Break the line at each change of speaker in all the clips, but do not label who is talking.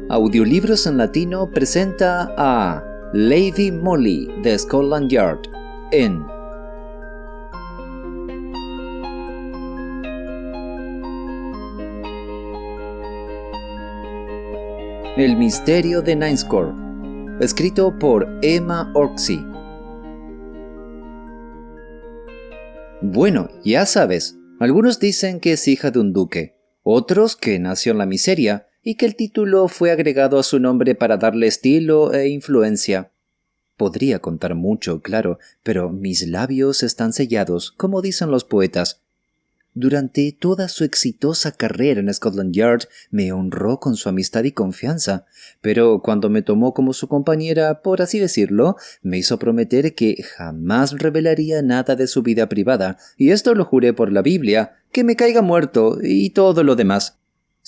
Audiolibros en Latino presenta a Lady Molly de Scotland Yard en El misterio de Ninescore, escrito por Emma Orczy. Bueno, ya sabes, algunos dicen que es hija de un duque, otros que nació en la miseria y que el título fue agregado a su nombre para darle estilo e influencia. Podría contar mucho, claro, pero mis labios están sellados, como dicen los poetas. Durante toda su exitosa carrera en Scotland Yard me honró con su amistad y confianza, pero cuando me tomó como su compañera, por así decirlo, me hizo prometer que jamás revelaría nada de su vida privada, y esto lo juré por la Biblia, que me caiga muerto y todo lo demás.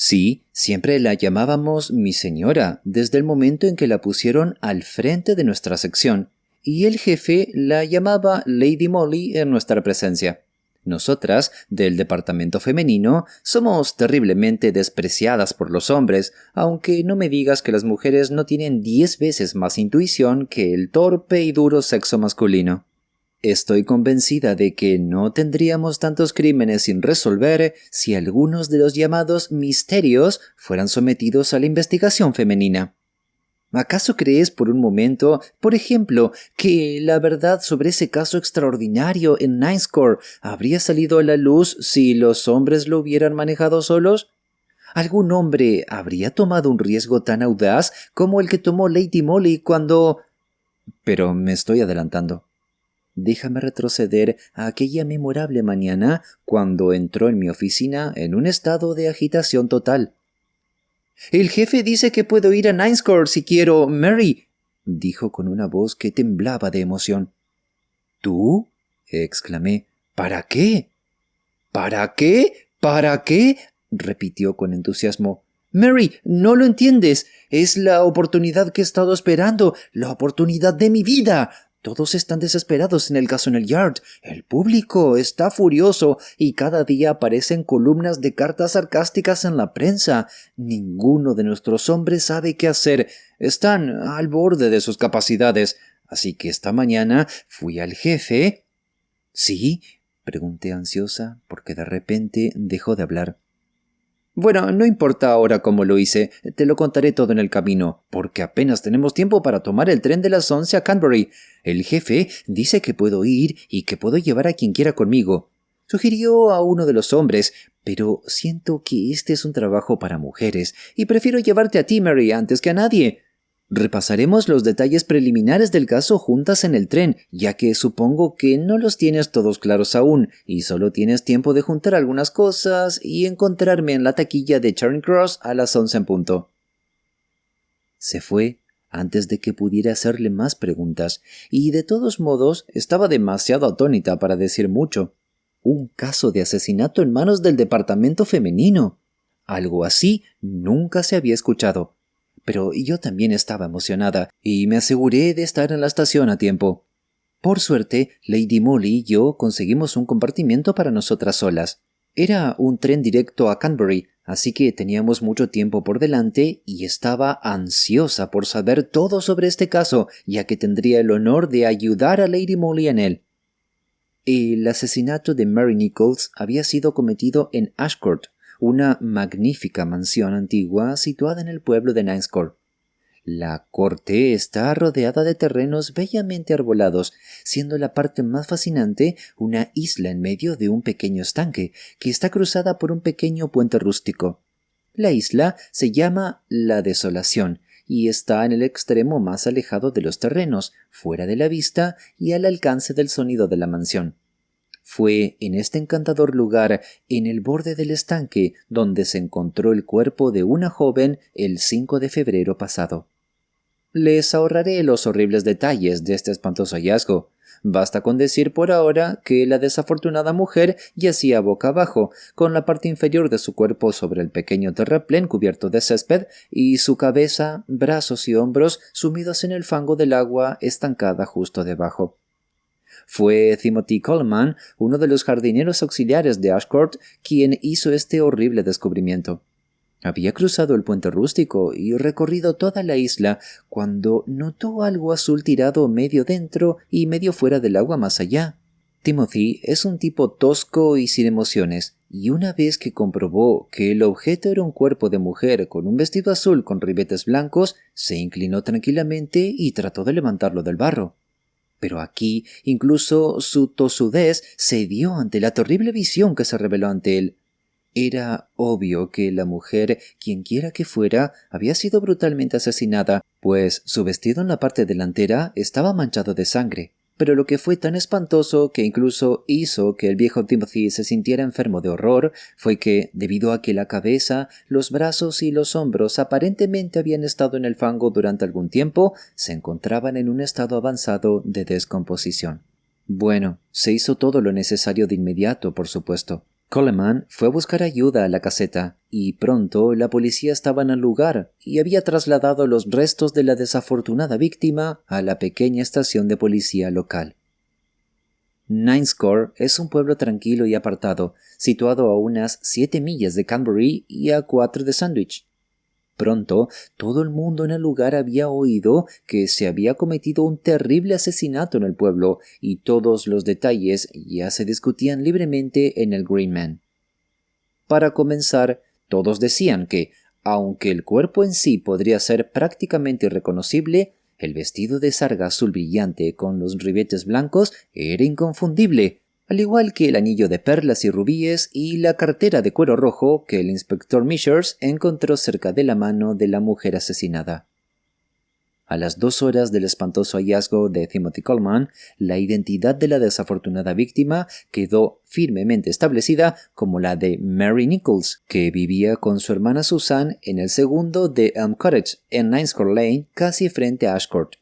Sí, siempre la llamábamos mi señora, desde el momento en que la pusieron al frente de nuestra sección, y el jefe la llamaba Lady Molly en nuestra presencia. Nosotras, del departamento femenino, somos terriblemente despreciadas por los hombres, aunque no me digas que las mujeres no tienen 10 veces más intuición que el torpe y duro sexo masculino. Estoy convencida de que no tendríamos tantos crímenes sin resolver si algunos de los llamados misterios fueran sometidos a la investigación femenina. ¿Acaso crees por un momento, por ejemplo, que la verdad sobre ese caso extraordinario en Ninescore habría salido a la luz si los hombres lo hubieran manejado solos? ¿Algún hombre habría tomado un riesgo tan audaz como el que tomó Lady Molly cuando... Pero me estoy adelantando. Déjame retroceder a aquella memorable mañana cuando entró en mi oficina en un estado de agitación total. «El jefe dice que puedo ir a Ninescore si quiero, Mary», dijo con una voz que temblaba de emoción. «¿Tú?», exclamé. «¿Para qué?» «¿Para qué? ¿Para qué?», repitió con entusiasmo. «Mary, no lo entiendes. Es la oportunidad que he estado esperando, la oportunidad de mi vida. Todos están desesperados en el caso en el Yard. El público está furioso y cada día aparecen columnas de cartas sarcásticas en la prensa. Ninguno de nuestros hombres sabe qué hacer. Están al borde de sus capacidades. Así que esta mañana fui al jefe». «¿Sí?», pregunté ansiosa, porque de repente dejó de hablar. «Bueno, no importa ahora cómo lo hice, te lo contaré todo en el camino, porque apenas tenemos tiempo para tomar el tren de las 11 a Canterbury. El jefe dice que puedo ir y que puedo llevar a quien quiera conmigo. Sugirió a uno de los hombres, pero siento que este es un trabajo para mujeres, y prefiero llevarte a ti, Mary, antes que a nadie. Repasaremos los detalles preliminares del caso juntas en el tren, ya que supongo que no los tienes todos claros aún, y solo tienes tiempo de juntar algunas cosas y encontrarme en la taquilla de Charing Cross a las 11 en punto». Se fue antes de que pudiera hacerle más preguntas, y de todos modos estaba demasiado atónita para decir mucho. Un caso de asesinato en manos del departamento femenino. Algo así nunca se había escuchado. Pero yo también estaba emocionada y me aseguré de estar en la estación a tiempo. Por suerte, Lady Molly y yo conseguimos un compartimiento para nosotras solas. Era un tren directo a Canterbury, así que teníamos mucho tiempo por delante y estaba ansiosa por saber todo sobre este caso, ya que tendría el honor de ayudar a Lady Molly en él. El asesinato de Mary Nichols había sido cometido en Ashcourt, una magnífica mansión antigua situada en el pueblo de Ninescore. La corte está rodeada de terrenos bellamente arbolados, siendo la parte más fascinante una isla en medio de un pequeño estanque, que está cruzada por un pequeño puente rústico. La isla se llama La Desolación y está en el extremo más alejado de los terrenos, fuera de la vista y al alcance del sonido de la mansión. Fue en este encantador lugar, en el borde del estanque, donde se encontró el cuerpo de una joven el 5 de febrero pasado. Les ahorraré los horribles detalles de este espantoso hallazgo. Basta con decir por ahora que la desafortunada mujer yacía boca abajo, con la parte inferior de su cuerpo sobre el pequeño terraplén cubierto de césped y su cabeza, brazos y hombros sumidos en el fango del agua estancada justo debajo. Fue Timothy Coleman, uno de los jardineros auxiliares de Ashcourt, quien hizo este horrible descubrimiento. Había cruzado el puente rústico y recorrido toda la isla cuando notó algo azul tirado medio dentro y medio fuera del agua más allá. Timothy es un tipo tosco y sin emociones, y una vez que comprobó que el objeto era un cuerpo de mujer con un vestido azul con ribetes blancos, se inclinó tranquilamente y trató de levantarlo del barro. Pero aquí incluso su tosudez cedió ante la terrible visión que se reveló ante él. Era obvio que la mujer, quienquiera que fuera, había sido brutalmente asesinada, pues su vestido en la parte delantera estaba manchado de sangre. Pero lo que fue tan espantoso que incluso hizo que el viejo Timothy se sintiera enfermo de horror fue que, debido a que la cabeza, los brazos y los hombros aparentemente habían estado en el fango durante algún tiempo, se encontraban en un estado avanzado de descomposición. Bueno, se hizo todo lo necesario de inmediato, por supuesto. Coleman fue a buscar ayuda a la caseta, y pronto la policía estaba en el lugar y había trasladado los restos de la desafortunada víctima a la pequeña estación de policía local. Ninescore es un pueblo tranquilo y apartado, situado a unas 7 millas de Canterbury y a 4 de Sandwich. Pronto, todo el mundo en el lugar había oído que se había cometido un terrible asesinato en el pueblo y todos los detalles ya se discutían libremente en el Green Man. Para comenzar, todos decían que, aunque el cuerpo en sí podría ser prácticamente irreconocible, el vestido de sarga azul brillante con los ribetes blancos era inconfundible, al igual que el anillo de perlas y rubíes y la cartera de cuero rojo que el inspector Measures encontró cerca de la mano de la mujer asesinada. A las 2 horas del espantoso hallazgo de Timothy Coleman, la identidad de la desafortunada víctima quedó firmemente establecida como la de Mary Nichols, que vivía con su hermana Susan en el segundo de Elm Cottage, en Ninescore Lane, casi frente a Ashcourt.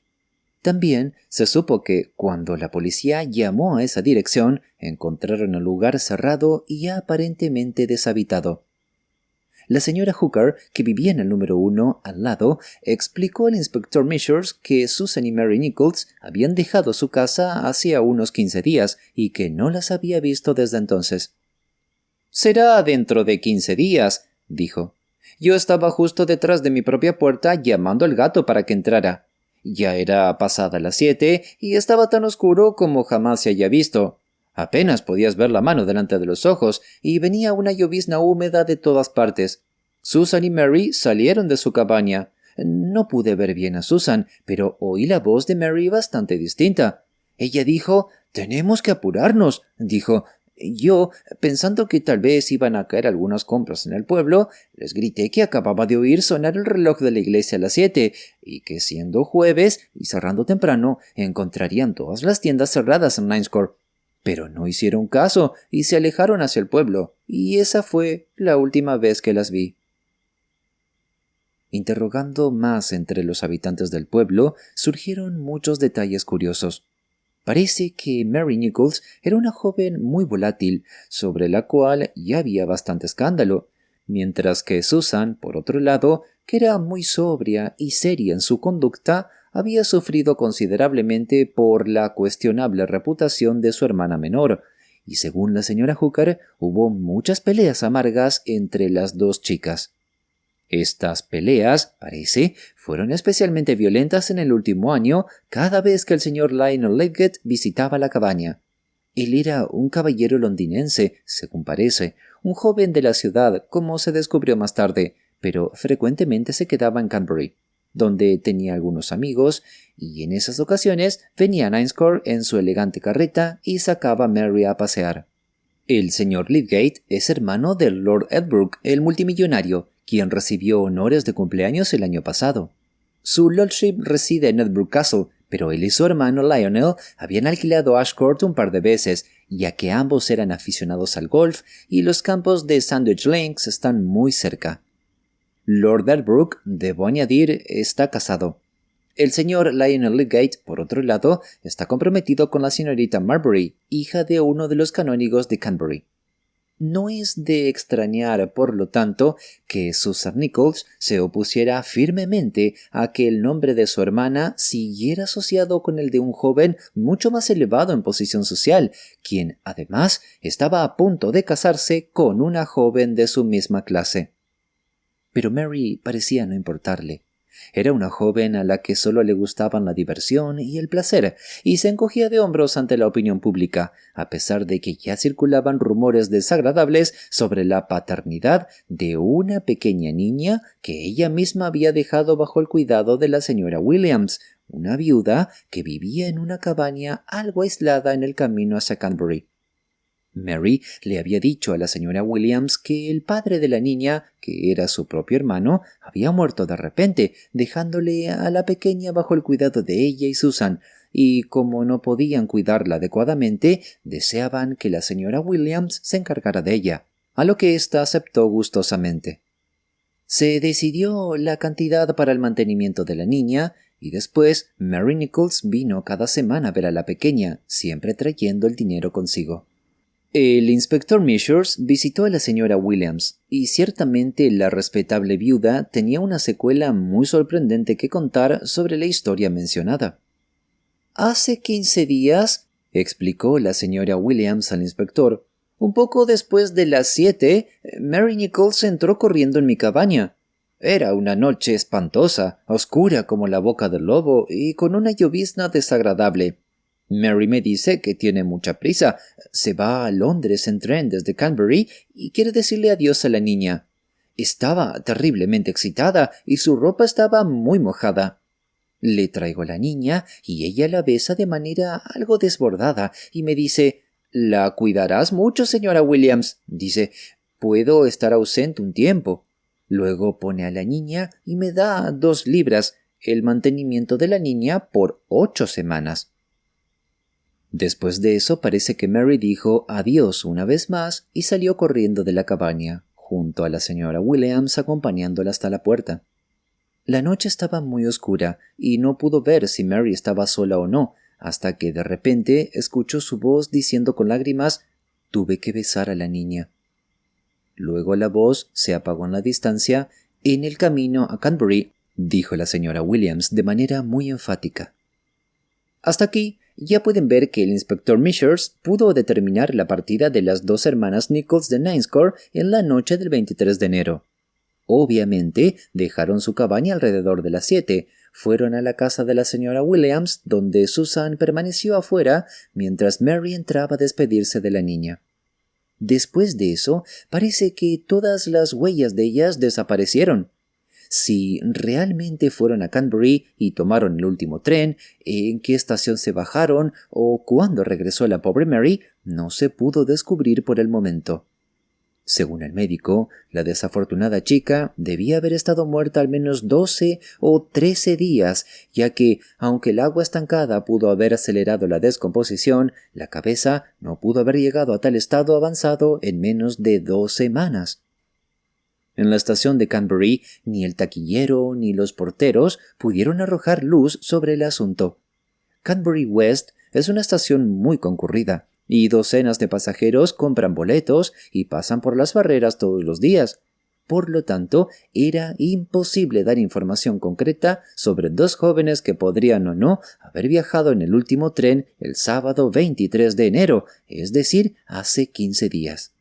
También se supo que, cuando la policía llamó a esa dirección, encontraron el lugar cerrado y aparentemente deshabitado. La señora Hooker, que vivía en el número 1 al lado, explicó al inspector Measures que Susan y Mary Nichols habían dejado su casa hacía unos 15 días y que no las había visto desde entonces. «Será dentro de 15 días», dijo. «Yo estaba justo detrás de mi propia puerta llamando al gato para que entrara. Ya era pasada las 7 y estaba tan oscuro como jamás se haya visto. Apenas podías ver la mano delante de los ojos y venía una llovizna húmeda de todas partes. Susan y Mary salieron de su cabaña. No pude ver bien a Susan, pero oí la voz de Mary bastante distinta. Ella dijo, «Tenemos que apurarnos», dijo. Yo, pensando que tal vez iban a caer algunas compras en el pueblo, les grité que acababa de oír sonar el reloj de la iglesia a las 7 y que siendo jueves y cerrando temprano, encontrarían todas las tiendas cerradas en Ninescore. Pero no hicieron caso y se alejaron hacia el pueblo, y esa fue la última vez que las vi. Interrogando más entre los habitantes del pueblo, surgieron muchos detalles curiosos. Parece que Mary Nichols era una joven muy volátil, sobre la cual ya había bastante escándalo, mientras que Susan, por otro lado, que era muy sobria y seria en su conducta, había sufrido considerablemente por la cuestionable reputación de su hermana menor, y según la señora Hooker, hubo muchas peleas amargas entre las dos chicas. Estas peleas, parece, fueron especialmente violentas en el último año cada vez que el señor Lionel Lidgett visitaba la cabaña. Él era un caballero londinense, según parece, un joven de la ciudad, como se descubrió más tarde, pero frecuentemente se quedaba en Canterbury, donde tenía algunos amigos, y en esas ocasiones venía a Ninescore en su elegante carreta y sacaba a Mary a pasear. El señor Lydgate es hermano del Lord Edbrook, el multimillonario, quien recibió honores de cumpleaños el año pasado. Su lordship reside en Edbrook Castle, pero él y su hermano Lionel habían alquilado Ashcourt un par de veces, ya que ambos eran aficionados al golf y los campos de Sandwich Links están muy cerca. Lord Edbrook, debo añadir, está casado. El señor Lionel Lydgate, por otro lado, está comprometido con la señorita Marbury, hija de uno de los canónigos de Canterbury. No es de extrañar, por lo tanto, que Susan Nichols se opusiera firmemente a que el nombre de su hermana siguiera asociado con el de un joven mucho más elevado en posición social, quien, además, estaba a punto de casarse con una joven de su misma clase. Pero Mary parecía no importarle. Era una joven a la que solo le gustaban la diversión y el placer, y se encogía de hombros ante la opinión pública, a pesar de que ya circulaban rumores desagradables sobre la paternidad de una pequeña niña que ella misma había dejado bajo el cuidado de la señora Williams, una viuda que vivía en una cabaña algo aislada en el camino hacia Canterbury. Mary le había dicho a la señora Williams que el padre de la niña, que era su propio hermano, había muerto de repente, dejándole a la pequeña bajo el cuidado de ella y Susan, y como no podían cuidarla adecuadamente, deseaban que la señora Williams se encargara de ella, a lo que ésta aceptó gustosamente. Se decidió la cantidad para el mantenimiento de la niña, y después Mary Nichols vino cada semana a ver a la pequeña, siempre trayendo el dinero consigo. El inspector Measures visitó a la señora Williams, y ciertamente la respetable viuda tenía una secuela muy sorprendente que contar sobre la historia mencionada. «Hace 15 días», explicó la señora Williams al inspector, «un poco después de las 7, Mary Nichols entró corriendo en mi cabaña. Era una noche espantosa, oscura como la boca del lobo y con una llovizna desagradable. Mary me dice que tiene mucha prisa, se va a Londres en tren desde Canterbury y quiere decirle adiós a la niña. Estaba terriblemente excitada y su ropa estaba muy mojada. Le traigo a la niña y ella la besa de manera algo desbordada y me dice: «La cuidarás mucho, señora Williams», dice, «puedo estar ausente un tiempo». Luego pone a la niña y me da 2 libras, el mantenimiento de la niña por 8 semanas. Después de eso parece que Mary dijo adiós una vez más y salió corriendo de la cabaña, junto a la señora Williams acompañándola hasta la puerta. La noche estaba muy oscura y no pudo ver si Mary estaba sola o no, hasta que de repente escuchó su voz diciendo con lágrimas: «Tuve que besar a la niña». Luego la voz se apagó en la distancia. «En el camino a Canterbury», dijo la señora Williams de manera muy enfática. Hasta aquí ya pueden ver que el inspector Measures pudo determinar la partida de las 2 hermanas Nichols de Ninescore en la noche del 23 de enero. Obviamente dejaron su cabaña alrededor de las 7, fueron a la casa de la señora Williams, donde Susan permaneció afuera mientras Mary entraba a despedirse de la niña. Después de eso, parece que todas las huellas de ellas desaparecieron. Si realmente fueron a Canterbury y tomaron el último tren, en qué estación se bajaron o cuándo regresó la pobre Mary, no se pudo descubrir por el momento. Según el médico, la desafortunada chica debía haber estado muerta al menos 12 o 13 días, ya que, aunque el agua estancada pudo haber acelerado la descomposición, la cabeza no pudo haber llegado a tal estado avanzado en menos de 2 semanas. En la estación de Canterbury, ni el taquillero ni los porteros pudieron arrojar luz sobre el asunto. Canterbury West es una estación muy concurrida, y docenas de pasajeros compran boletos y pasan por las barreras todos los días. Por lo tanto, era imposible dar información concreta sobre 2 jóvenes que podrían o no haber viajado en el último tren el sábado 23 de enero, es decir, hace 15 días.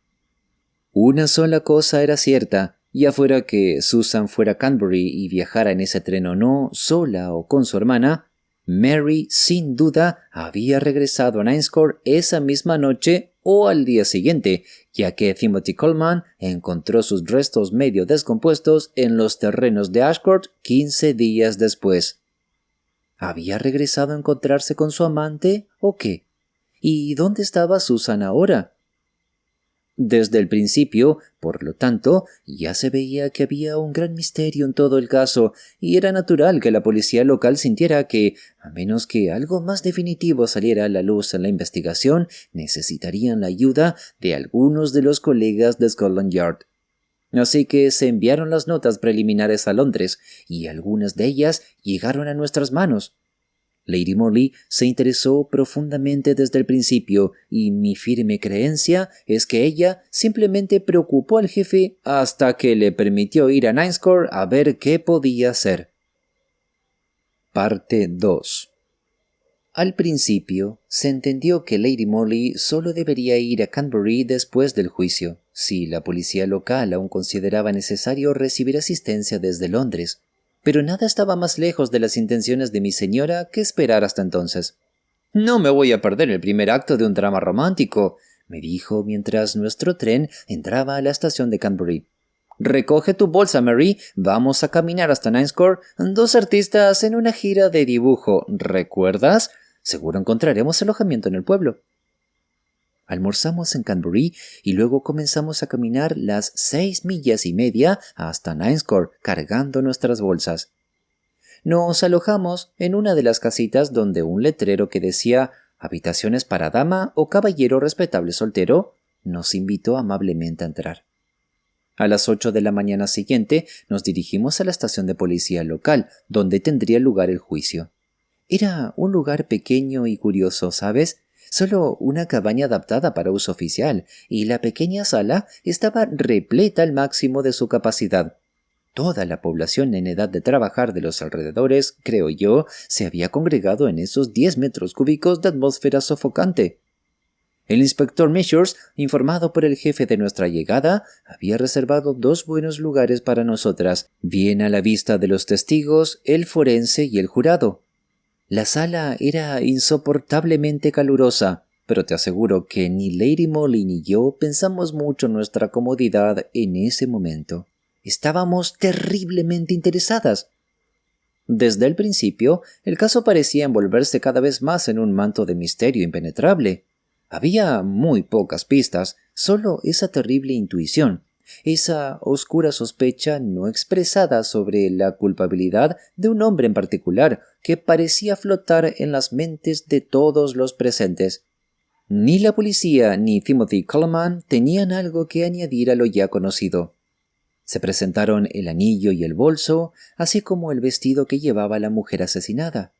Una sola cosa era cierta: ya fuera que Susan fuera a Canterbury y viajara en ese tren o no, sola o con su hermana, Mary sin duda había regresado a Ninescore esa misma noche o al día siguiente, ya que Timothy Coleman encontró sus restos medio descompuestos en los terrenos de Ashcourt 15 días después. ¿Había regresado a encontrarse con su amante o qué? ¿Y dónde estaba Susan ahora? Desde el principio, por lo tanto, ya se veía que había un gran misterio en todo el caso, y era natural que la policía local sintiera que, a menos que algo más definitivo saliera a la luz en la investigación, necesitarían la ayuda de algunos de los colegas de Scotland Yard. Así que se enviaron las notas preliminares a Londres, y algunas de ellas llegaron a nuestras manos. Lady Morley se interesó profundamente desde el principio, y mi firme creencia es que ella simplemente preocupó al jefe hasta que le permitió ir a Ninescore a ver qué podía hacer. Parte 2. Al principio, se entendió que Lady Molly solo debería ir a Canterbury después del juicio, si la policía local aún consideraba necesario recibir asistencia desde Londres, pero nada estaba más lejos de las intenciones de mi señora que esperar hasta entonces. «No me voy a perder el primer acto de un drama romántico», me dijo mientras nuestro tren entraba a la estación de Canterbury. «Recoge tu bolsa, Mary. Vamos a caminar hasta Ninescore. 2 artistas en una gira de dibujo. ¿Recuerdas? Seguro encontraremos alojamiento en el pueblo». Almorzamos en Canterbury y luego comenzamos a caminar las 6 millas y media hasta Ninescore cargando nuestras bolsas. Nos alojamos en una de las casitas donde un letrero que decía «Habitaciones para dama o caballero respetable soltero» nos invitó amablemente a entrar. A las 8 de la mañana siguiente nos dirigimos a la estación de policía local, donde tendría lugar el juicio. Era un lugar pequeño y curioso, ¿sabes? Solo una cabaña adaptada para uso oficial, y la pequeña sala estaba repleta al máximo de su capacidad. Toda la población en edad de trabajar de los alrededores, creo yo, se había congregado en esos 10 metros cúbicos de atmósfera sofocante. El inspector Measures, informado por el jefe de nuestra llegada, había reservado 2 buenos lugares para nosotras, bien a la vista de los testigos, el forense y el jurado. La sala era insoportablemente calurosa, pero te aseguro que ni Lady Molly ni yo pensamos mucho en nuestra comodidad en ese momento. Estábamos terriblemente interesadas. Desde el principio, el caso parecía envolverse cada vez más en un manto de misterio impenetrable. Había muy pocas pistas, solo esa terrible intuición, esa oscura sospecha no expresada sobre la culpabilidad de un hombre en particular que parecía flotar en las mentes de todos los presentes. Ni la policía ni Timothy Coleman tenían algo que añadir a lo ya conocido. Se presentaron el anillo y el bolso, así como el vestido que llevaba la mujer asesinada.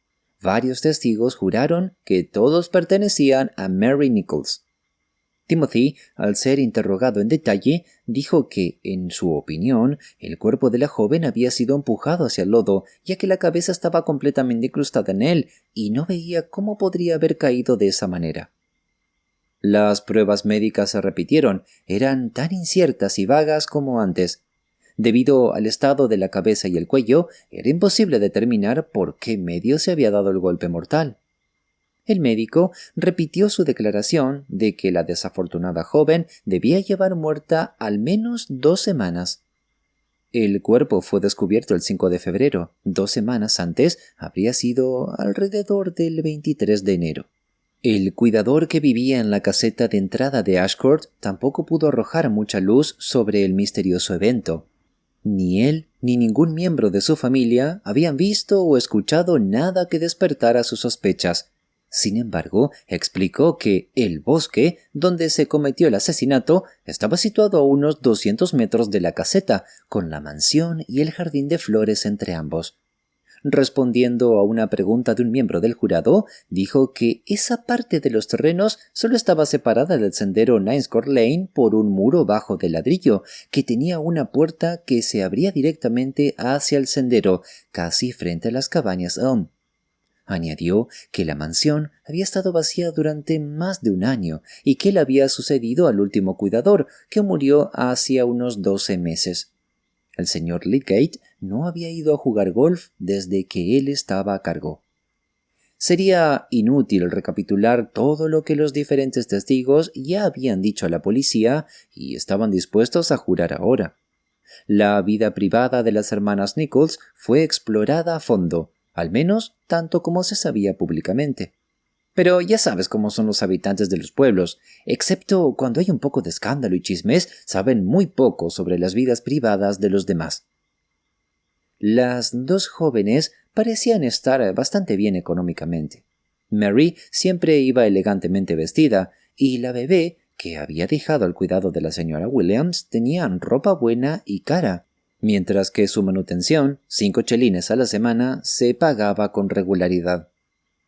Varios testigos juraron que todos pertenecían a Mary Nichols. Timothy, al ser interrogado en detalle, dijo que, en su opinión, el cuerpo de la joven había sido empujado hacia el lodo, ya que la cabeza estaba completamente incrustada en él, y no veía cómo podría haber caído de esa manera. Las pruebas médicas se repitieron, eran tan inciertas y vagas como antes. Debido al estado de la cabeza y el cuello, era imposible determinar por qué medio se había dado el golpe mortal. El médico repitió su declaración de que la desafortunada joven debía llevar muerta al menos 2 semanas. El cuerpo fue descubierto el 5 de febrero. 2 semanas antes habría sido alrededor del 23 de enero. El cuidador que vivía en la caseta de entrada de Ashcourt tampoco pudo arrojar mucha luz sobre el misterioso evento. Ni él ni ningún miembro de su familia habían visto o escuchado nada que despertara sus sospechas. Sin embargo, explicó que el bosque donde se cometió el asesinato estaba situado a unos 200 metros de la caseta, con la mansión y el jardín de flores entre ambos. Respondiendo a una pregunta de un miembro del jurado, dijo que esa parte de los terrenos solo estaba separada del sendero Ninescore Lane por un muro bajo de ladrillo, que tenía una puerta que se abría directamente hacia el sendero, casi frente a las cabañas Elm. Añadió que la mansión había estado vacía durante más de un año y que le había sucedido al último cuidador, que murió hacía unos 12 meses. El señor Lydgate no había ido a jugar golf desde que él estaba a cargo. Sería inútil recapitular todo lo que los diferentes testigos ya habían dicho a la policía y estaban dispuestos a jurar ahora. La vida privada de las hermanas Nichols fue explorada a fondo, al menos tanto como se sabía públicamente. Pero ya sabes cómo son los habitantes de los pueblos. Excepto cuando hay un poco de escándalo y chismes, saben muy poco sobre las vidas privadas de los demás. Las 2 jóvenes parecían estar bastante bien económicamente. Mary siempre iba elegantemente vestida, y la bebé, que había dejado al cuidado de la señora Williams, tenía ropa buena y cara, mientras que su manutención, 5 chelines a la semana, se pagaba con regularidad.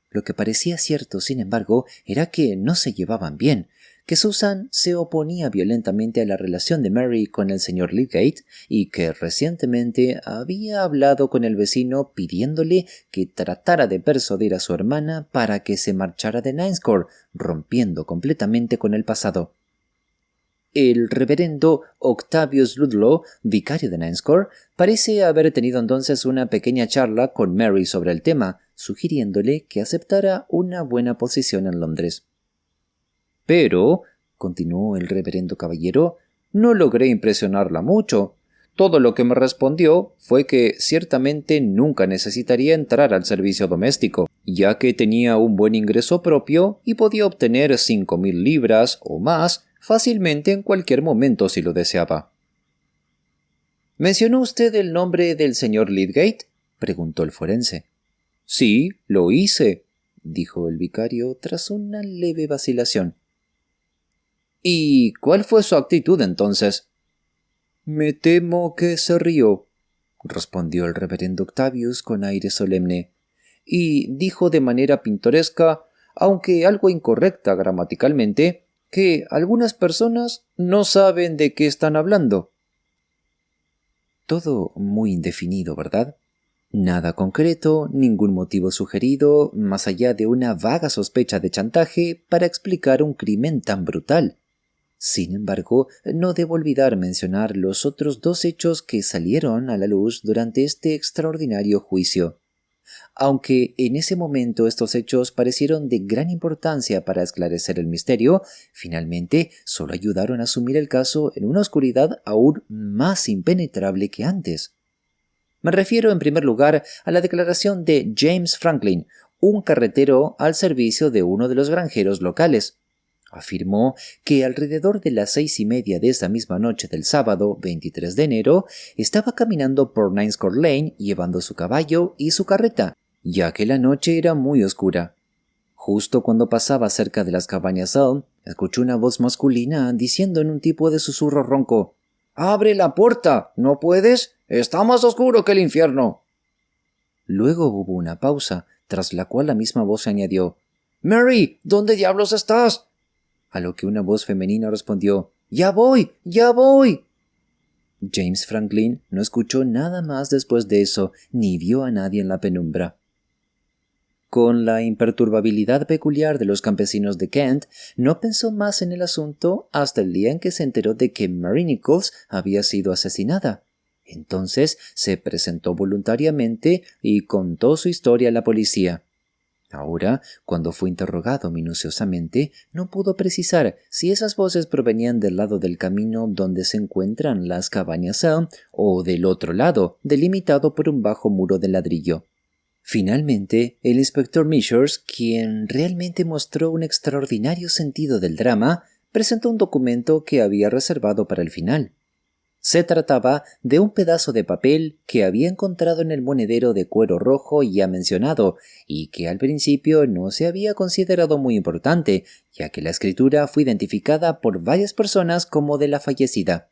Lo que parecía cierto, sin embargo, era que no se llevaban bien, que Susan se oponía violentamente a la relación de Mary con el señor Lydgate y que recientemente había hablado con el vecino pidiéndole que tratara de persuadir a su hermana para que se marchara de Ninescore, rompiendo completamente con el pasado. El reverendo Octavius Ludlow, vicario de Ninescore, parece haber tenido entonces una pequeña charla con Mary sobre el tema, sugiriéndole que aceptara una buena posición en Londres. Pero, continuó el reverendo caballero, no logré impresionarla mucho. Todo lo que me respondió fue que ciertamente nunca necesitaría entrar al servicio doméstico, ya que tenía un buen ingreso propio y podía obtener 5.000 libras o más fácilmente en cualquier momento si lo deseaba. ¿Mencionó usted el nombre del señor Lydgate?, preguntó el forense. Sí, lo hice, dijo el vicario tras una leve vacilación. ¿Y cuál fue su actitud entonces? Me temo que se rió, respondió el reverendo Octavius con aire solemne, y dijo de manera pintoresca, aunque algo incorrecta gramaticalmente, que algunas personas no saben de qué están hablando. Todo muy indefinido, ¿verdad? Nada concreto, ningún motivo sugerido, más allá de una vaga sospecha de chantaje para explicar un crimen tan brutal. Sin embargo, no debo olvidar mencionar los otros 2 hechos que salieron a la luz durante este extraordinario juicio. Aunque en ese momento estos hechos parecieron de gran importancia para esclarecer el misterio, finalmente solo ayudaron a sumir el caso en una oscuridad aún más impenetrable que antes. Me refiero en primer lugar a la declaración de James Franklin, un carretero al servicio de uno de los granjeros locales. Afirmó que alrededor de las 6:30 de esa misma noche del sábado 23 de enero estaba caminando por Ninescore Lane llevando su caballo y su carreta, ya que la noche era muy oscura. Justo cuando pasaba cerca de las cabañas Elm, escuchó una voz masculina diciendo en un tipo de susurro ronco: «¡Abre la puerta! ¿No puedes? Está más oscuro que el infierno». Luego hubo una pausa, tras la cual la misma voz añadió: «Mary, ¿dónde diablos estás?», a lo que una voz femenina respondió: «¡Ya voy! ¡Ya voy!». James Franklin no escuchó nada más después de eso, ni vio a nadie en la penumbra. Con la imperturbabilidad peculiar de los campesinos de Kent, no pensó más en el asunto hasta el día en que se enteró de que Mary Nichols había sido asesinada. Entonces se presentó voluntariamente y contó su historia a la policía. Ahora, cuando fue interrogado minuciosamente, no pudo precisar si esas voces provenían del lado del camino donde se encuentran las cabañas Elm o del otro lado, delimitado por un bajo muro de ladrillo. Finalmente, el inspector Measures, quien realmente mostró un extraordinario sentido del drama, presentó un documento que había reservado para el final. Se trataba de un pedazo de papel que había encontrado en el monedero de cuero rojo ya mencionado y que al principio no se había considerado muy importante, ya que la escritura fue identificada por varias personas como de la fallecida.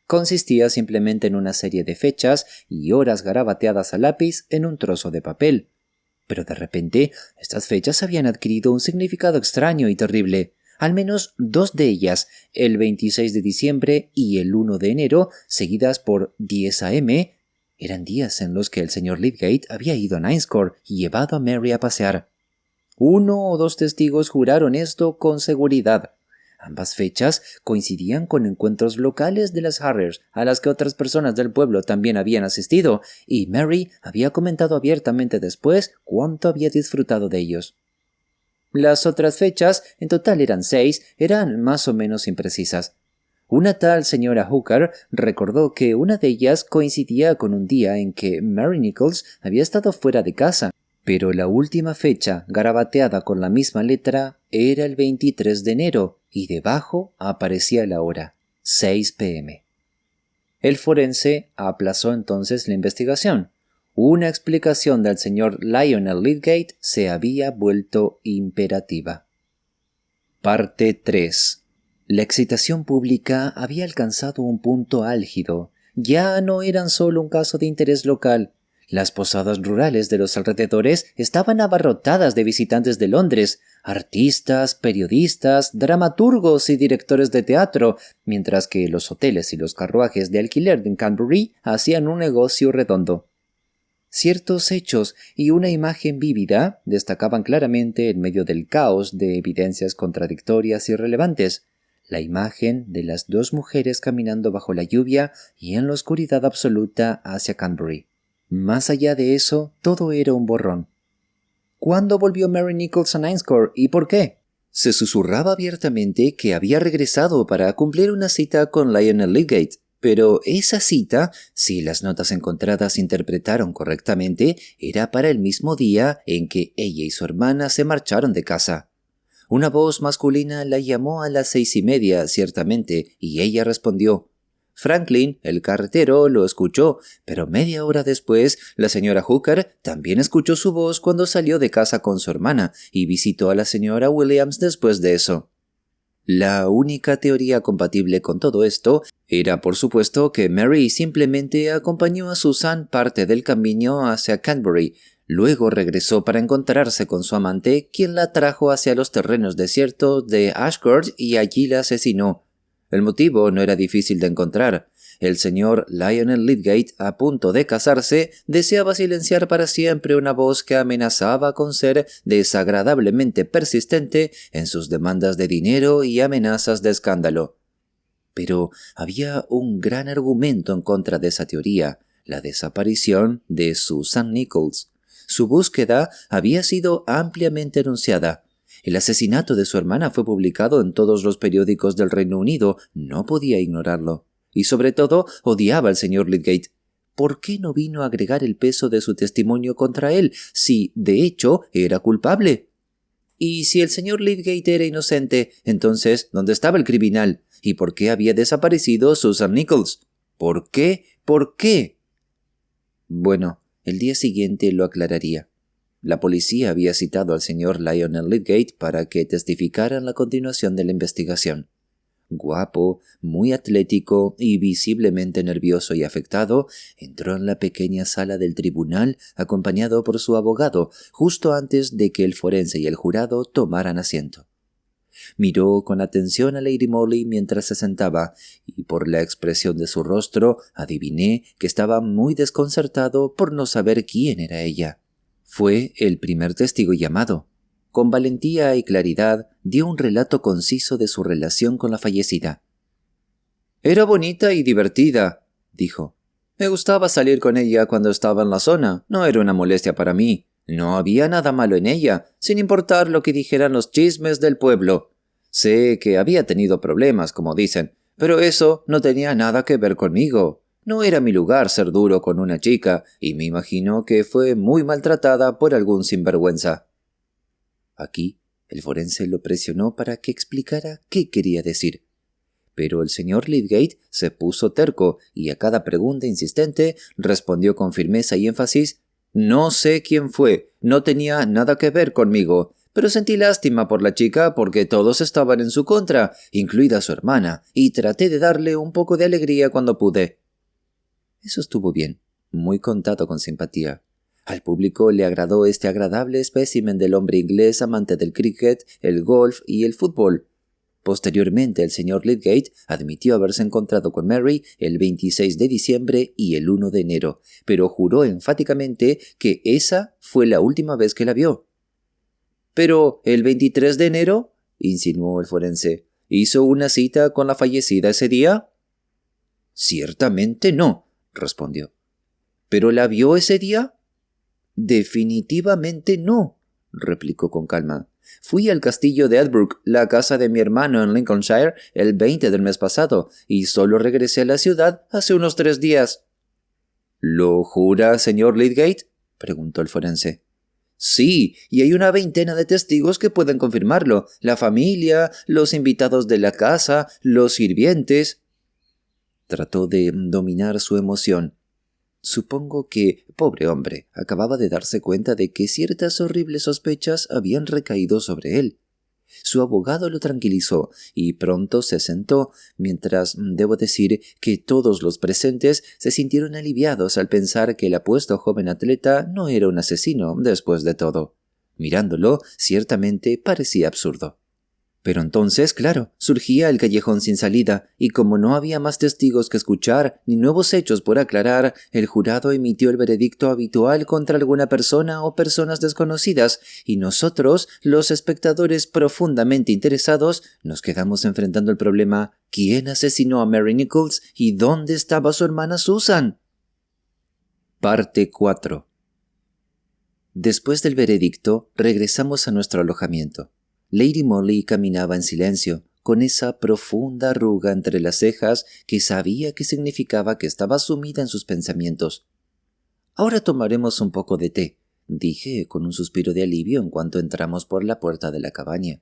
Consistía simplemente en una serie de fechas y horas garabateadas a lápiz en un trozo de papel. Pero de repente, estas fechas habían adquirido un significado extraño y terrible. Al menos 2 de ellas, el 26 de diciembre y el 1 de enero, seguidas por 10 a.m., eran días en los que el señor Lydgate había ido a Ninescore y llevado a Mary a pasear. 1 o 2 testigos juraron esto con seguridad. Ambas fechas coincidían con encuentros locales de las Harriers a las que otras personas del pueblo también habían asistido, y Mary había comentado abiertamente después cuánto había disfrutado de ellos. Las otras fechas, en total eran 6, eran más o menos imprecisas. Una tal señora Hooker recordó que una de ellas coincidía con un día en que Mary Nichols había estado fuera de casa, pero la última fecha, garabateada con la misma letra, era el 23 de enero, y debajo aparecía la hora, 6 p.m. El forense aplazó entonces la investigación. Una explicación del señor Lionel Lydgate se había vuelto imperativa. Parte 3. La excitación pública había alcanzado un punto álgido. Ya no eran solo un caso de interés local. Las posadas rurales de los alrededores estaban abarrotadas de visitantes de Londres, artistas, periodistas, dramaturgos y directores de teatro, mientras que los hoteles y los carruajes de alquiler de Canterbury hacían un negocio redondo. Ciertos hechos y una imagen vívida destacaban claramente en medio del caos de evidencias contradictorias y relevantes. La imagen de las dos mujeres caminando bajo la lluvia y en la oscuridad absoluta hacia Canterbury. Más allá de eso, todo era un borrón. ¿Cuándo volvió Mary Nichols a Ninescore y por qué? Se susurraba abiertamente que había regresado para cumplir una cita con Lionel Lydgate, pero esa cita, si las notas encontradas interpretaron correctamente, era para el mismo día en que ella y su hermana se marcharon de casa. Una voz masculina la llamó a las 6:30, ciertamente, y ella respondió. Franklin, el carretero, lo escuchó, pero media hora después, la señora Hooker también escuchó su voz cuando salió de casa con su hermana y visitó a la señora Williams después de eso. La única teoría compatible con todo esto era, por supuesto, que Mary simplemente acompañó a Susan parte del camino hacia Canterbury. Luego regresó para encontrarse con su amante, quien la trajo hacia los terrenos desiertos de Ashcourt y allí la asesinó. El motivo no era difícil de encontrar. El señor Lionel Lydgate, a punto de casarse, deseaba silenciar para siempre una voz que amenazaba con ser desagradablemente persistente en sus demandas de dinero y amenazas de escándalo. Pero había un gran argumento en contra de esa teoría, la desaparición de Susan Nichols. Su búsqueda había sido ampliamente anunciada. El asesinato de su hermana fue publicado en todos los periódicos del Reino Unido, no podía ignorarlo. Y sobre todo, odiaba al señor Lydgate. ¿Por qué no vino a agregar el peso de su testimonio contra él, si, de hecho, era culpable? Y si el señor Lydgate era inocente, entonces, ¿dónde estaba el criminal? ¿Y por qué había desaparecido Susan Nichols? ¿Por qué? ¿Por qué? Bueno, el día siguiente lo aclararía. La policía había citado al señor Lionel Lydgate para que testificara en la continuación de la investigación. Guapo, muy atlético y visiblemente nervioso y afectado, entró en la pequeña sala del tribunal acompañado por su abogado, justo antes de que el forense y el jurado tomaran asiento. Miró con atención a Lady Molly mientras se sentaba, y por la expresión de su rostro adiviné que estaba muy desconcertado por no saber quién era ella. Fue el primer testigo llamado. Con valentía y claridad dio un relato conciso de su relación con la fallecida. «Era bonita y divertida», dijo. «Me gustaba salir con ella cuando estaba en la zona. No era una molestia para mí. No había nada malo en ella, sin importar lo que dijeran los chismes del pueblo. Sé que había tenido problemas, como dicen, pero eso no tenía nada que ver conmigo. No era mi lugar ser duro con una chica, y me imagino que fue muy maltratada por algún sinvergüenza». Aquí, el forense lo presionó para que explicara qué quería decir. Pero el señor Lydgate se puso terco y a cada pregunta insistente respondió con firmeza y énfasis: «No sé quién fue, no tenía nada que ver conmigo, pero sentí lástima por la chica porque todos estaban en su contra, incluida su hermana, y traté de darle un poco de alegría cuando pude». Eso estuvo bien, muy contado con simpatía. Al público le agradó este agradable espécimen del hombre inglés amante del cricket, el golf y el fútbol. Posteriormente, el señor Lydgate admitió haberse encontrado con Mary el 26 de diciembre y el 1 de enero, pero juró enfáticamente que esa fue la última vez que la vio. «¿Pero el 23 de enero?» insinuó el forense. «¿Hizo una cita con la fallecida ese día?» «Ciertamente no», respondió. «¿Pero la vio ese día?» «Definitivamente no», replicó con calma. «Fui al castillo de Edbrook, la casa de mi hermano en Lincolnshire, el 20 del mes pasado, y solo regresé a la ciudad hace unos 3 días». «¿Lo jura, señor Lydgate?», preguntó el forense. «Sí, y hay una veintena de testigos que pueden confirmarlo. La familia, los invitados de la casa, los sirvientes». Trató de dominar su emoción. Supongo que, pobre hombre, acababa de darse cuenta de que ciertas horribles sospechas habían recaído sobre él. Su abogado lo tranquilizó y pronto se sentó, mientras debo decir que todos los presentes se sintieron aliviados al pensar que el apuesto joven atleta no era un asesino después de todo. Mirándolo, ciertamente parecía absurdo. Pero entonces, claro, surgía el callejón sin salida, y como no había más testigos que escuchar, ni nuevos hechos por aclarar, el jurado emitió el veredicto habitual contra alguna persona o personas desconocidas, y nosotros, los espectadores profundamente interesados, nos quedamos enfrentando el problema: ¿quién asesinó a Mary Nichols y dónde estaba su hermana Susan? Parte 4. Después del veredicto, regresamos a nuestro alojamiento. Lady Molly caminaba en silencio, con esa profunda arruga entre las cejas que sabía que significaba que estaba sumida en sus pensamientos. «Ahora tomaremos un poco de té», dije con un suspiro de alivio en cuanto entramos por la puerta de la cabaña.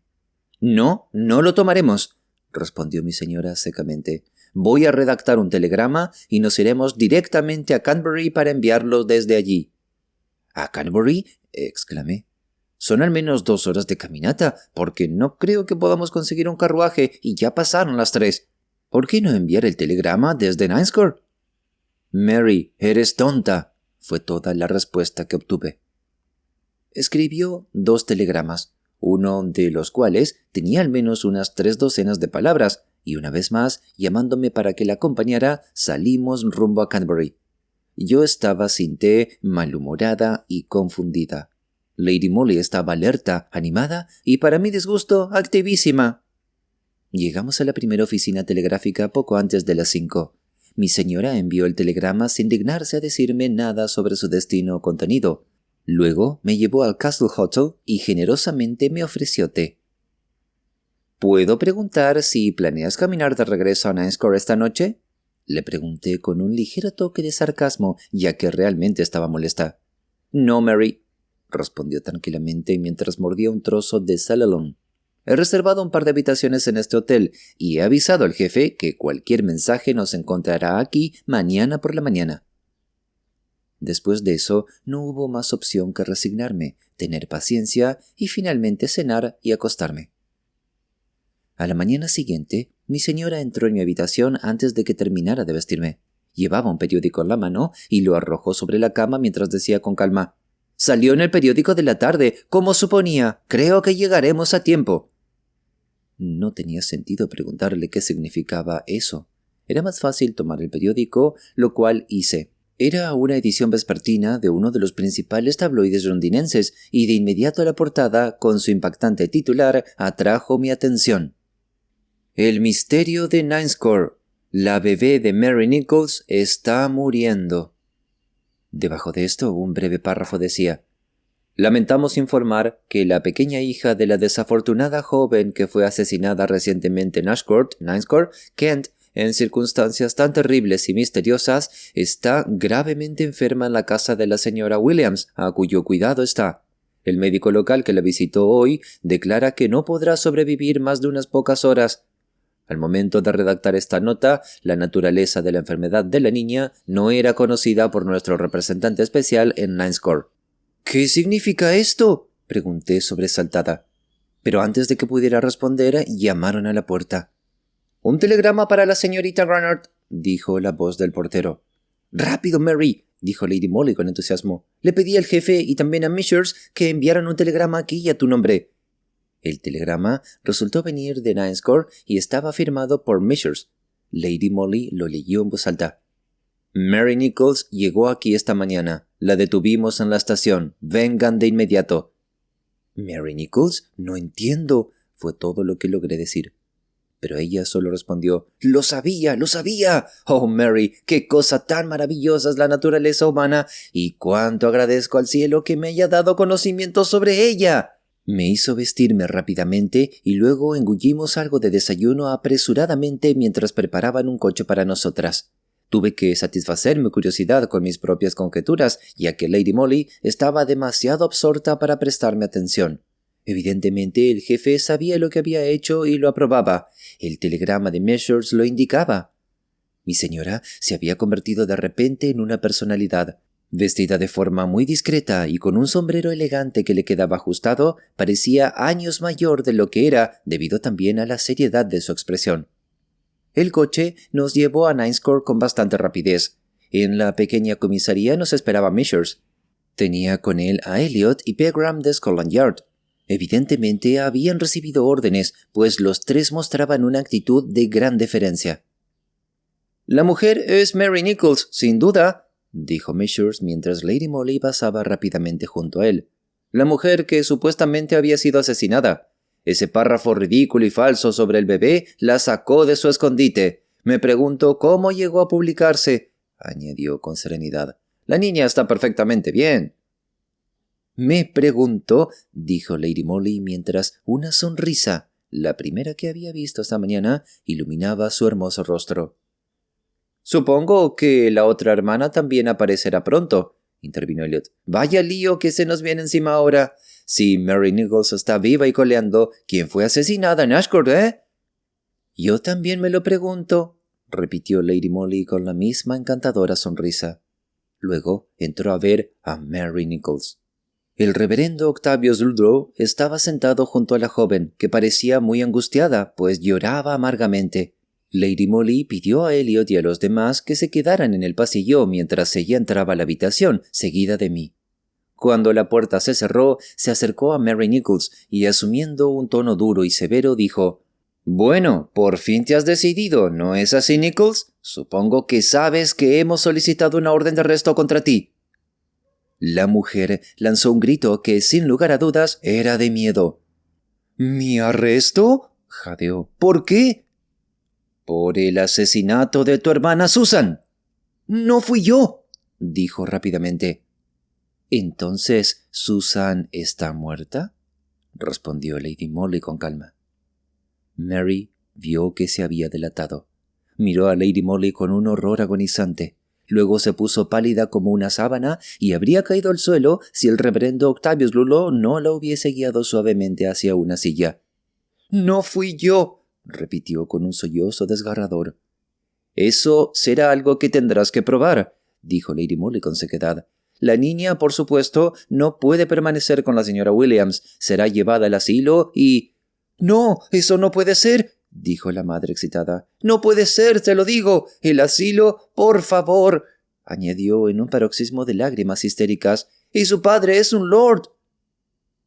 «No, no lo tomaremos», respondió mi señora secamente. «Voy a redactar un telegrama y nos iremos directamente a Canterbury para enviarlo desde allí». «¿A Canterbury?», exclamé. «Son al menos 2 horas de caminata, porque no creo que podamos conseguir un carruaje y ya pasaron las 3. ¿Por qué no enviar el telegrama desde Ninescore?» «Mary, eres tonta», fue toda la respuesta que obtuve. Escribió 2 telegramas, uno de los cuales tenía al menos unas 3 docenas de palabras, y una vez más, llamándome para que la acompañara, salimos rumbo a Canterbury. Yo estaba sin té, malhumorada y confundida. Lady Molly estaba alerta, animada y, para mi disgusto, activísima. Llegamos a la primera oficina telegráfica poco antes de las 5. Mi señora envió el telegrama sin dignarse a decirme nada sobre su destino o contenido. Luego me llevó al Castle Hotel y generosamente me ofreció té. «¿Puedo preguntar si planeas caminar de regreso a Ninescore esta noche?», le pregunté con un ligero toque de sarcasmo, ya que realmente estaba molesta. «No, Mary», respondió tranquilamente mientras mordía un trozo de salalón. «He reservado un par de habitaciones en este hotel y he avisado al jefe que cualquier mensaje nos encontrará aquí mañana por la mañana». Después de eso no hubo más opción que resignarme, tener paciencia y finalmente cenar y acostarme. A la mañana siguiente, mi señora entró en mi habitación antes de que terminara de vestirme. Llevaba un periódico en la mano y lo arrojó sobre la cama mientras decía con calma: «Salió en el periódico de la tarde, como suponía. Creo que llegaremos a tiempo». No tenía sentido preguntarle qué significaba eso. Era más fácil tomar el periódico, lo cual hice. Era una edición vespertina de uno de los principales tabloides londinenses y de inmediato la portada, con su impactante titular, atrajo mi atención. «El misterio de Ninescore. La bebé de Mary Nichols está muriendo». Debajo de esto, un breve párrafo decía: «Lamentamos informar que la pequeña hija de la desafortunada joven que fue asesinada recientemente en Ashcourt, Ninescore, Kent, en circunstancias tan terribles y misteriosas, está gravemente enferma en la casa de la señora Williams, a cuyo cuidado está. El médico local que la visitó hoy declara que no podrá sobrevivir más de unas pocas horas. Al momento de redactar esta nota, la naturaleza de la enfermedad de la niña no era conocida por nuestro representante especial en Ninescore». «¿Qué significa esto?», pregunté sobresaltada. Pero antes de que pudiera responder, llamaron a la puerta. «Un telegrama para la señorita Granard», dijo la voz del portero. «Rápido, Mary», dijo Lady Molly con entusiasmo. «Le pedí al jefe y también a Measures que enviaran un telegrama aquí a tu nombre». El telegrama resultó venir de Ninescore y estaba firmado por Measures. Lady Molly lo leyó en voz alta. «Mary Nichols llegó aquí esta mañana. La detuvimos en la estación. Vengan de inmediato». «¿Mary Nichols? No entiendo», fue todo lo que logré decir. Pero ella solo respondió: «¡Lo sabía! ¡Lo sabía! ¡Oh, Mary! ¡Qué cosa tan maravillosa es la naturaleza humana! ¡Y cuánto agradezco al cielo que me haya dado conocimiento sobre ella!». Me hizo vestirme rápidamente y luego engullimos algo de desayuno apresuradamente mientras preparaban un coche para nosotras. Tuve que satisfacer mi curiosidad con mis propias conjeturas, ya que Lady Molly estaba demasiado absorta para prestarme atención. Evidentemente el jefe sabía lo que había hecho y lo aprobaba. El telegrama de Measures lo indicaba. Mi señora se había convertido de repente en una personalidad. Vestida de forma muy discreta y con un sombrero elegante que le quedaba ajustado, parecía años mayor de lo que era debido también a la seriedad de su expresión. El coche nos llevó a Ninth Court con bastante rapidez. En la pequeña comisaría nos esperaba Measures. Tenía con él a Elliot y Pegram de Scotland Yard. Evidentemente habían recibido órdenes, pues los tres mostraban una actitud de gran deferencia. «La mujer es Mary Nichols, sin duda», dijo Measures mientras Lady Molly pasaba rápidamente junto a él. «La mujer que supuestamente había sido asesinada. Ese párrafo ridículo y falso sobre el bebé la sacó de su escondite. Me pregunto cómo llegó a publicarse», añadió con serenidad. «La niña está perfectamente bien». «Me pregunto», dijo Lady Molly mientras una sonrisa, la primera que había visto esta mañana, iluminaba su hermoso rostro. «Supongo que la otra hermana también aparecerá pronto», intervino Elliot. «Vaya lío que se nos viene encima ahora. Si Mary Nichols está viva y coleando, ¿quién fue asesinada en Ashcourt, eh?» «Yo también me lo pregunto», repitió Lady Molly con la misma encantadora sonrisa. Luego entró a ver a Mary Nichols. El reverendo Octavius Ludlow estaba sentado junto a la joven, que parecía muy angustiada, pues lloraba amargamente. Lady Molly pidió a Elliot y a los demás que se quedaran en el pasillo mientras ella entraba a la habitación, seguida de mí. Cuando la puerta se cerró, se acercó a Mary Nichols y, asumiendo un tono duro y severo, dijo: «Bueno, por fin te has decidido, ¿no es así, Nichols? Supongo que sabes que hemos solicitado una orden de arresto contra ti». La mujer lanzó un grito que, sin lugar a dudas, era de miedo. «¿Mi arresto?», jadeó. «¿Por qué?». «Por el asesinato de tu hermana Susan». «No fui yo», dijo rápidamente. «¿Entonces Susan está muerta?», respondió Lady Molly con calma. Mary vio que se había delatado. Miró a Lady Molly con un horror agonizante. Luego se puso pálida como una sábana y habría caído al suelo si el reverendo Octavius Ludlow no la hubiese guiado suavemente hacia una silla. «No fui yo», repitió con un sollozo desgarrador. «Eso será algo que tendrás que probar», dijo Lady Molly con sequedad. «La niña, por supuesto, no puede permanecer con la señora Williams. Será llevada al asilo y...» «No, eso no puede ser», dijo la madre excitada. «No puede ser, te lo digo. El asilo, por favor», añadió en un paroxismo de lágrimas histéricas. «Y su padre es un lord».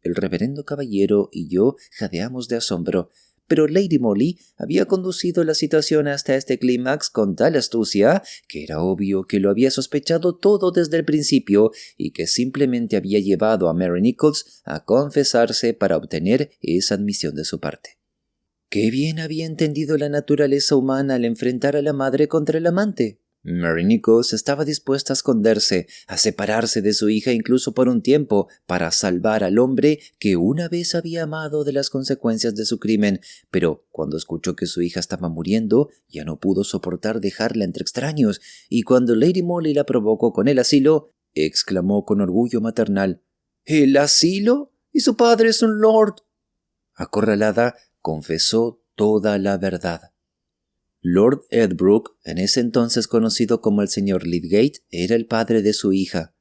El reverendo caballero y yo jadeamos de asombro, pero Lady Molly había conducido la situación hasta este clímax con tal astucia que era obvio que lo había sospechado todo desde el principio y que simplemente había llevado a Mary Nichols a confesarse para obtener esa admisión de su parte. Qué bien había entendido la naturaleza humana al enfrentar a la madre contra el amante. Mary Nichols estaba dispuesta a esconderse, a separarse de su hija incluso por un tiempo, para salvar al hombre que una vez había amado de las consecuencias de su crimen, pero cuando escuchó que su hija estaba muriendo, ya no pudo soportar dejarla entre extraños, y cuando Lady Molly la provocó con el asilo, exclamó con orgullo maternal: «¿El asilo? ¿Y su padre es un lord?». Acorralada, confesó toda la verdad. Lord Edbrook, en ese entonces conocido como el señor Lydgate, era el padre de su hija.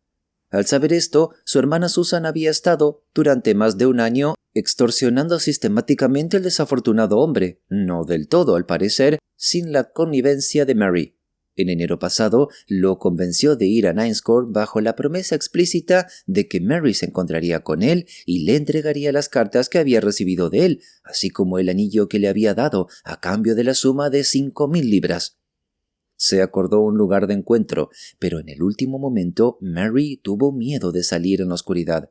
Al saber esto, su hermana Susan había estado, durante más de un año, extorsionando sistemáticamente al desafortunado hombre, no del todo, al parecer, sin la connivencia de Mary. En enero pasado, lo convenció de ir a Ninth Court bajo la promesa explícita de que Mary se encontraría con él y le entregaría las cartas que había recibido de él, así como el anillo que le había dado a cambio de la suma de 5,000 libras. Se acordó un lugar de encuentro, pero en el último momento Mary tuvo miedo de salir en la oscuridad.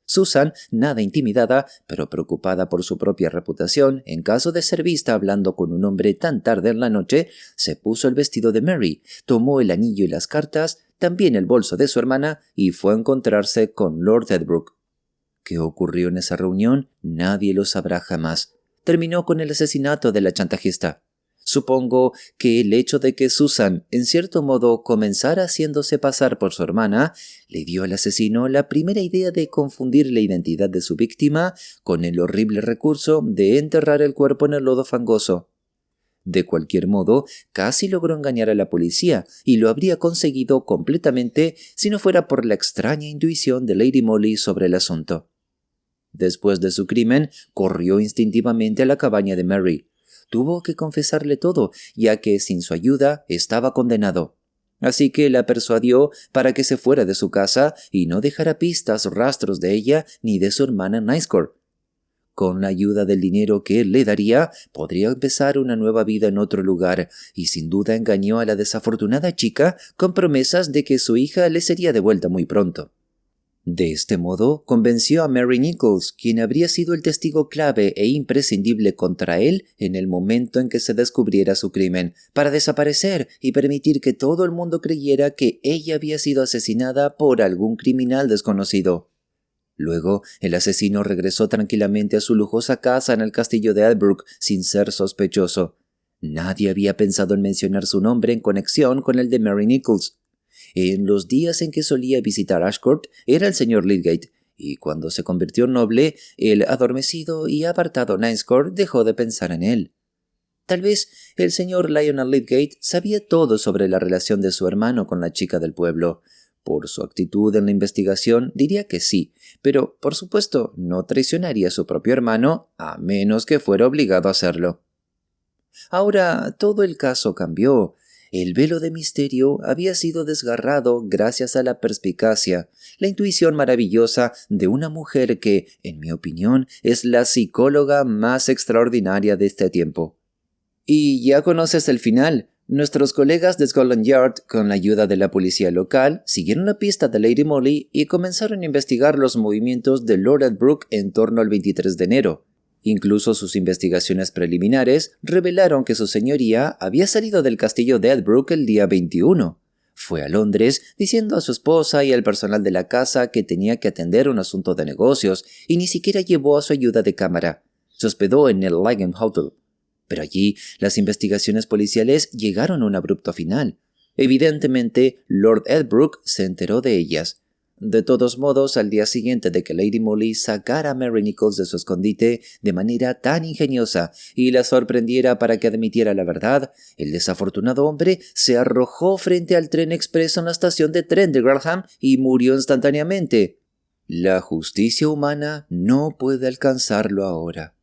Susan, nada intimidada, pero preocupada por su propia reputación, en caso de ser vista hablando con un hombre tan tarde en la noche, se puso el vestido de Mary, tomó el anillo y las cartas, también el bolso de su hermana, y fue a encontrarse con Lord Edbrook. ¿Qué ocurrió en esa reunión? Nadie lo sabrá jamás. Terminó con el asesinato de la chantajista. Supongo que el hecho de que Susan, en cierto modo, comenzara haciéndose pasar por su hermana, le dio al asesino la primera idea de confundir la identidad de su víctima con el horrible recurso de enterrar el cuerpo en el lodo fangoso. De cualquier modo, casi logró engañar a la policía y lo habría conseguido completamente si no fuera por la extraña intuición de Lady Molly sobre el asunto. Después de su crimen, corrió instintivamente a la cabaña de Mary. Tuvo que confesarle todo, ya que sin su ayuda estaba condenado. Así que la persuadió para que se fuera de su casa y no dejara pistas o rastros de ella ni de su hermana Nicecore. Con la ayuda del dinero que él le daría, podría empezar una nueva vida en otro lugar, y sin duda engañó a la desafortunada chica con promesas de que su hija le sería devuelta muy pronto. De este modo, convenció a Mary Nichols, quien habría sido el testigo clave e imprescindible contra él en el momento en que se descubriera su crimen, para desaparecer y permitir que todo el mundo creyera que ella había sido asesinada por algún criminal desconocido. Luego, el asesino regresó tranquilamente a su lujosa casa en el castillo de Albrook sin ser sospechoso. Nadie había pensado en mencionar su nombre en conexión con el de Mary Nichols. En los días en que solía visitar Ashcourt era el señor Lydgate, y cuando se convirtió en noble, el adormecido y apartado Nicecore dejó de pensar en él. Tal vez el señor Lionel Lydgate sabía todo sobre la relación de su hermano con la chica del pueblo. Por su actitud en la investigación diría que sí, pero por supuesto no traicionaría a su propio hermano a menos que fuera obligado a hacerlo. Ahora todo el caso cambió. El velo de misterio había sido desgarrado gracias a la perspicacia, la intuición maravillosa de una mujer que, en mi opinión, es la psicóloga más extraordinaria de este tiempo. Y ya conoces el final. Nuestros colegas de Scotland Yard, con la ayuda de la policía local, siguieron la pista de Lady Molly y comenzaron a investigar los movimientos de Lord Edbrook en torno al 23 de enero. Incluso sus investigaciones preliminares revelaron que su señoría había salido del castillo de Edbrook el día 21. Fue a Londres diciendo a su esposa y al personal de la casa que tenía que atender un asunto de negocios y ni siquiera llevó a su ayuda de cámara. Se hospedó en el Langham Hotel. Pero allí las investigaciones policiales llegaron a un abrupto final. Evidentemente, Lord Edbrook se enteró de ellas. De todos modos, al día siguiente de que Lady Molly sacara a Mary Nichols de su escondite de manera tan ingeniosa y la sorprendiera para que admitiera la verdad, el desafortunado hombre se arrojó frente al tren expreso en la estación de tren de Grantham y murió instantáneamente. La justicia humana no puede alcanzarlo ahora.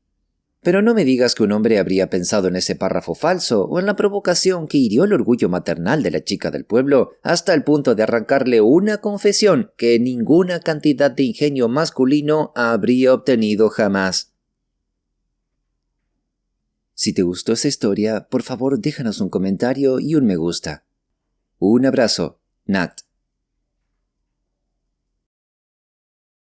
Pero no me digas que un hombre habría pensado en ese párrafo falso o en la provocación que hirió el orgullo maternal de la chica del pueblo hasta el punto de arrancarle una confesión que ninguna cantidad de ingenio masculino habría obtenido jamás. Si te gustó esta historia, por favor déjanos un comentario y un me gusta. Un abrazo, Nat.